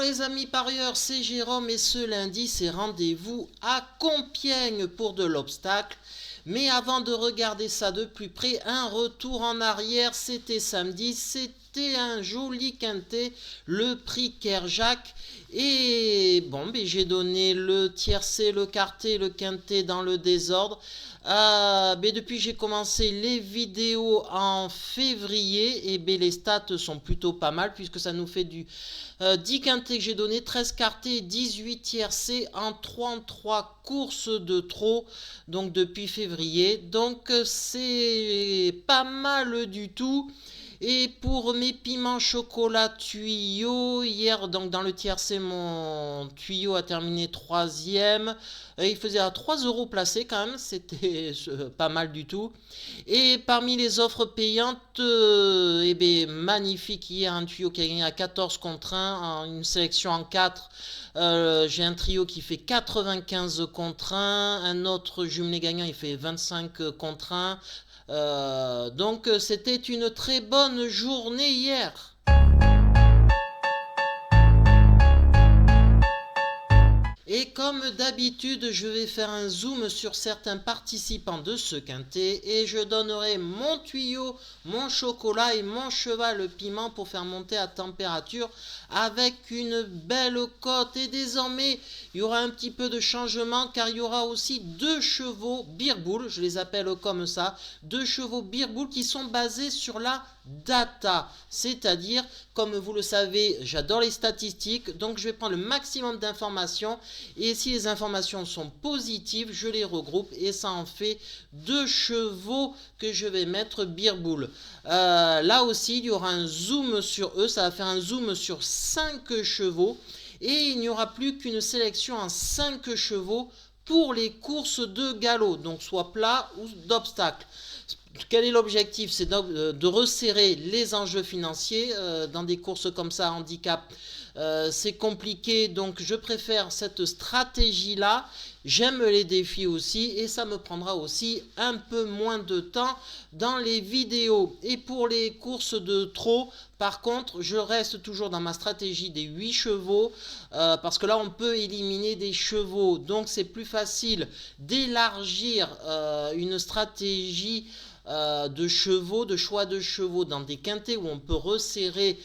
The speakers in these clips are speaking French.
les amis parieurs, c'est Jérôme et ce lundi c'est rendez-vous à Compiègne pour de l'obstacle. Mais avant de regarder ça de plus près, un retour en arrière, c'était samedi, c'était un joli quintet, le prix Kerjak. Et bon, j'ai donné le tiercé, le quartet, le quintet dans le désordre. Depuis que j'ai commencé les vidéos en février, les stats sont plutôt pas mal puisque ça nous fait du 10 quintets que j'ai donné, 13 quartés et 18 tiercés en 33 courses de trop, donc depuis février. Donc c'est pas mal du tout. Et pour mes piments chocolat tuyau, hier donc dans le tiercé mon tuyau a terminé 3e. Il faisait à 3 € placé quand même, c'était pas mal du tout. Et parmi les offres payantes, magnifique hier un tuyau qui a gagné à 14 contre 1, une sélection en 4. J'ai un trio qui fait 95 contre 1, un autre jumelé gagnant il fait 25 contre 1. Donc c'était une très bonne journée hier. Et comme d'habitude, je vais faire un zoom sur certains participants de ce quintet et je donnerai mon tuyau, mon chocolat et mon cheval piment pour faire monter à température avec une belle cote. Et désormais, il y aura un petit peu de changement car il y aura aussi 2 chevaux Beerbull, je les appelle comme ça, 2 chevaux Beerbull qui sont basés sur la data, c'est-à-dire, comme vous le savez, j'adore les statistiques, donc je vais prendre le maximum d'informations et si les informations sont positives, je les regroupe et ça en fait 2 chevaux que je vais mettre Beerbull. Là aussi, il y aura un zoom sur eux, ça va faire un zoom sur 5 chevaux et il n'y aura plus qu'une sélection en 5 chevaux pour les courses de galop, donc soit plat ou d'obstacle. Quel est l'objectif? C'est de resserrer les enjeux financiers dans des courses comme ça, handicap. C'est compliqué, donc je préfère cette stratégie-là. J'aime les défis aussi et ça me prendra aussi un peu moins de temps dans les vidéos. Et pour les courses de trot, par contre, je reste toujours dans ma stratégie des 8 chevaux parce que là, on peut éliminer des chevaux. Donc, c'est plus facile d'élargir une stratégie de chevaux, de choix de chevaux dans des quintets où on peut resserrer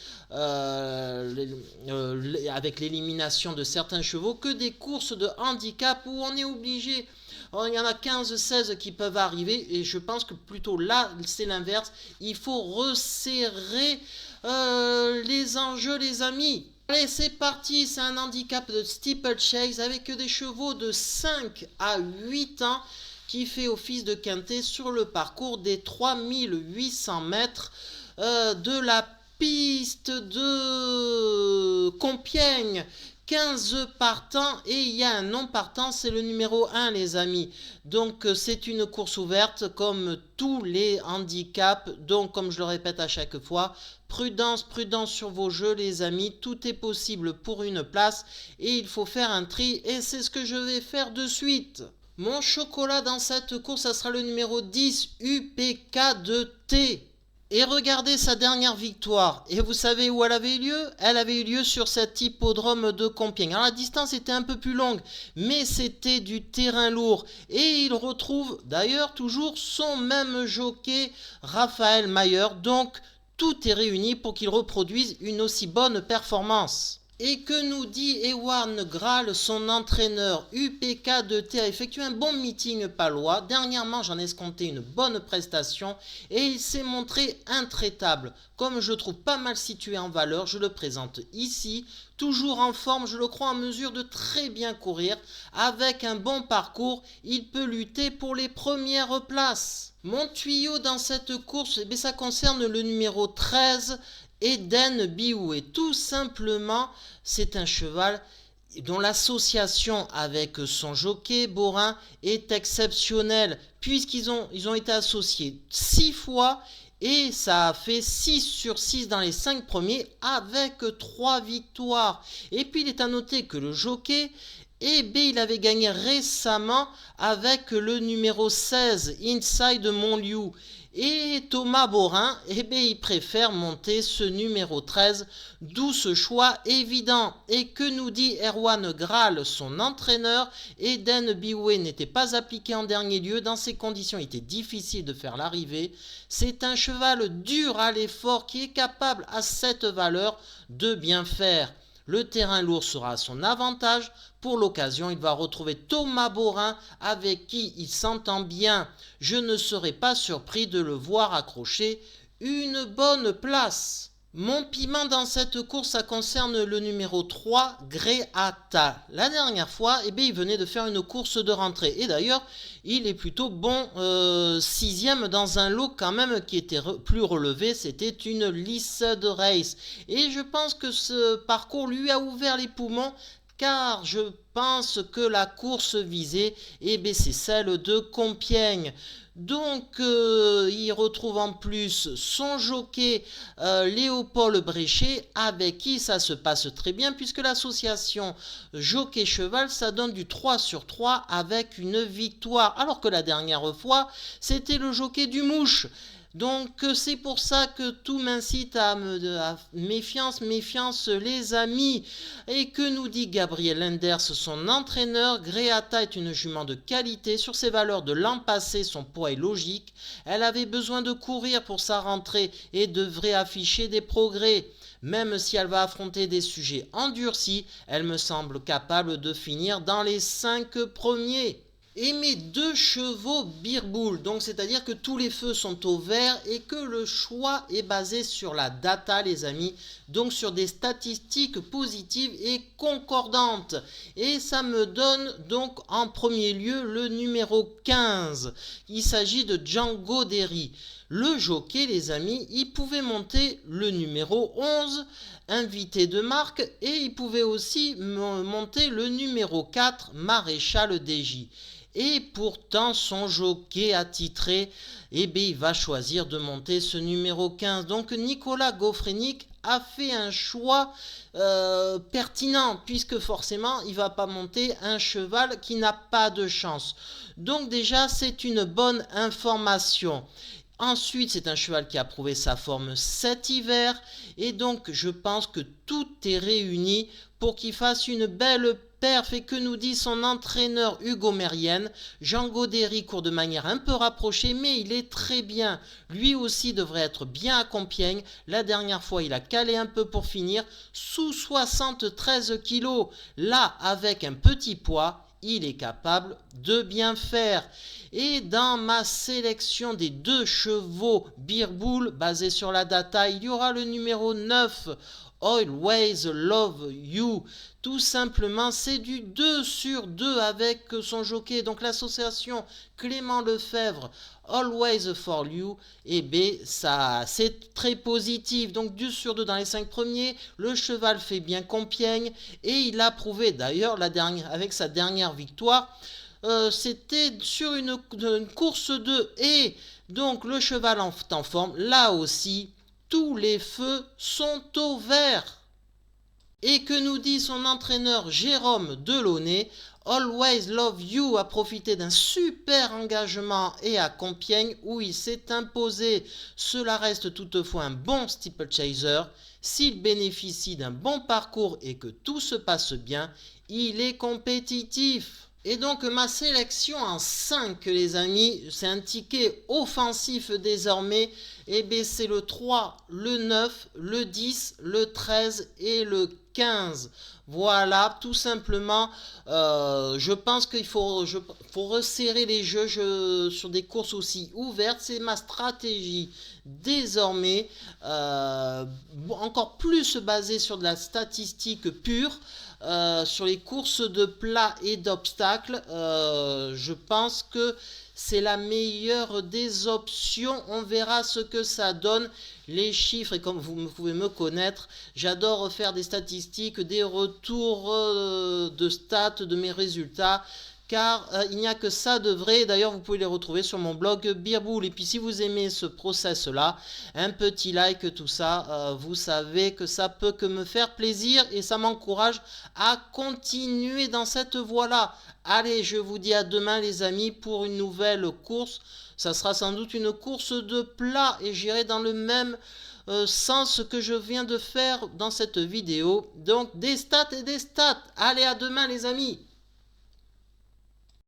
avec l'élimination de certains chevaux que des courses de handicap où on est obligé. Il y en a 15-16 qui peuvent arriver et je pense que plutôt là c'est l'inverse. Il faut resserrer les enjeux les amis. Allez c'est parti, c'est un handicap de steeplechase avec des chevaux de 5 à 8 ans qui fait office de quintet sur le parcours des 3800 mètres de la piste de Compiègne. 15 partants et il y a un non partant, c'est le numéro 1 les amis. Donc c'est une course ouverte comme tous les handicaps. Donc comme je le répète à chaque fois, prudence, prudence sur vos jeux les amis. Tout est possible pour une place et il faut faire un tri et c'est ce que je vais faire de suite. Mon chocolat dans cette course, ça sera le numéro 10, UPK de T. Et regardez sa dernière victoire. Et vous savez où elle avait eu lieu? Elle avait eu lieu sur cet hippodrome de Compiègne. Alors la distance était un peu plus longue, mais c'était du terrain lourd. Et il retrouve d'ailleurs toujours son même jockey, Raphaël Mayer. Donc tout est réuni pour qu'il reproduise une aussi bonne performance. Et que nous dit Ewan Graal, son entraîneur? UPK2T a effectué un bon meeting palois. Dernièrement, j'en ai escompté une bonne prestation et il s'est montré intraitable. Comme je le trouve pas mal situé en valeur, je le présente ici. Toujours en forme, je le crois en mesure de très bien courir. Avec un bon parcours, il peut lutter pour les premières places. Mon tuyau dans cette course, ça concerne le numéro 13. Eden Biou, et tout simplement c'est un cheval dont l'association avec son jockey Borin est exceptionnelle puisqu'ils ont été associés 6 fois et ça a fait 6 sur 6 dans les 5 premiers avec 3 victoires. Et puis il est à noter que le jockey il avait gagné récemment avec le numéro 16 Inside Montliu. Et Thomas Borin, eh bien, il préfère monter ce numéro 13, d'où ce choix évident. Et que nous dit Erwan Graal, son entraîneur? Eden Biway n'était pas appliqué en dernier lieu. Dans ces conditions, il était difficile de faire l'arrivée. C'est un cheval dur à l'effort qui est capable, à cette valeur, de bien faire. Le terrain lourd sera à son avantage. Pour l'occasion, il va retrouver Thomas Borin avec qui il s'entend bien. Je ne serais pas surpris de le voir accrocher une bonne place. Mon piment dans cette course, ça concerne le numéro 3, Greata. La dernière fois, eh bien, il venait de faire une course de rentrée. Et d'ailleurs, il est plutôt bon 6e dans un lot quand même qui était plus relevé. C'était une lisse de race. Et je pense que ce parcours lui a ouvert les poumons, car je pense que la course visée, eh bien, c'est celle de Compiègne. Donc, il retrouve en plus son jockey Léopold Bréchet, avec qui ça se passe très bien, puisque l'association jockey-cheval, ça donne du 3 sur 3 avec une victoire. Alors que la dernière fois, c'était le jockey du Mouche. Donc c'est pour ça que tout m'incite à méfiance les amis. Et que nous dit Gabriel Lenders, son entraîneur? Greata est une jument de qualité. Sur ses valeurs de l'an passé, son poids est logique. Elle avait besoin de courir pour sa rentrée et devrait afficher des progrès. Même si elle va affronter des sujets endurcis, elle me semble capable de finir dans les 5 premiers. Et mes 2 chevaux Beerbull, donc c'est-à-dire que tous les feux sont au vert et que le choix est basé sur la data, les amis, donc sur des statistiques positives et concordantes. Et ça me donne donc en premier lieu le numéro 15. Il s'agit de Django Derry. Le jockey, les amis, il pouvait monter le numéro 11, invité de marque, et il pouvait aussi monter le numéro 4, Maréchal DJ. Et pourtant, son jockey attitré, eh bien, il va choisir de monter ce numéro 15. Donc, Nicolas Gofrenic a fait un choix pertinent, puisque forcément, il ne va pas monter un cheval qui n'a pas de chance. Donc, déjà, c'est une bonne information. Ensuite, c'est un cheval qui a prouvé sa forme cet hiver. Et donc, je pense que tout est réuni pour qu'il fasse une belle perf. Et que nous dit son entraîneur Hugo Mérienne? Django Derry court de manière un peu rapprochée, mais il est très bien. Lui aussi devrait être bien à Compiègne. La dernière fois, il a calé un peu pour finir, sous 73 kg. Là, avec un petit poids, il est capable de bien faire. Et dans ma sélection des 2 chevaux Beerbull basés sur la data, il y aura le numéro 9, Always Love You. Tout simplement, c'est du 2 sur 2 avec son jockey. Donc l'association Clément Lefebvre, Always for You, et bien ça c'est très positif. Donc 2 sur 2 dans les 5 premiers. Le cheval fait bien Compiègne et il a prouvé d'ailleurs avec sa dernière victoire. C'était sur une course de haies. Donc le cheval en forme. Là aussi, tous les feux sont au vert. Et que nous dit son entraîneur Jérôme Delaunay? Always Love You a profité d'un super engagement et à Compiègne où il s'est imposé. Cela reste toutefois un bon steeplechaser. S'il bénéficie d'un bon parcours et que tout se passe bien, il est compétitif. Et donc ma sélection en 5, les amis, c'est un ticket offensif désormais. Et bien c'est le 3, le 9, le 10, le 13 et le 15. Voilà, tout simplement, je pense qu'il faut resserrer les jeux sur des courses aussi ouvertes. C'est ma stratégie désormais, encore plus basée sur de la statistique pure. Sur les courses de plat et d'obstacles, je pense que c'est la meilleure des options. On verra ce que ça donne. Les chiffres, et comme vous pouvez me connaître, j'adore faire des statistiques, des retours de stats de mes résultats, car il n'y a que ça de vrai. D'ailleurs, vous pouvez les retrouver sur mon blog Beerboule. Et puis, si vous aimez ce process-là, un petit like, tout ça, vous savez que ça peut que me faire plaisir et ça m'encourage à continuer dans cette voie-là. Allez, je vous dis à demain, les amis, pour une nouvelle course. Ça sera sans doute une course de plat et j'irai dans le même sens que je viens de faire dans cette vidéo. Donc, des stats et des stats. Allez, à demain, les amis.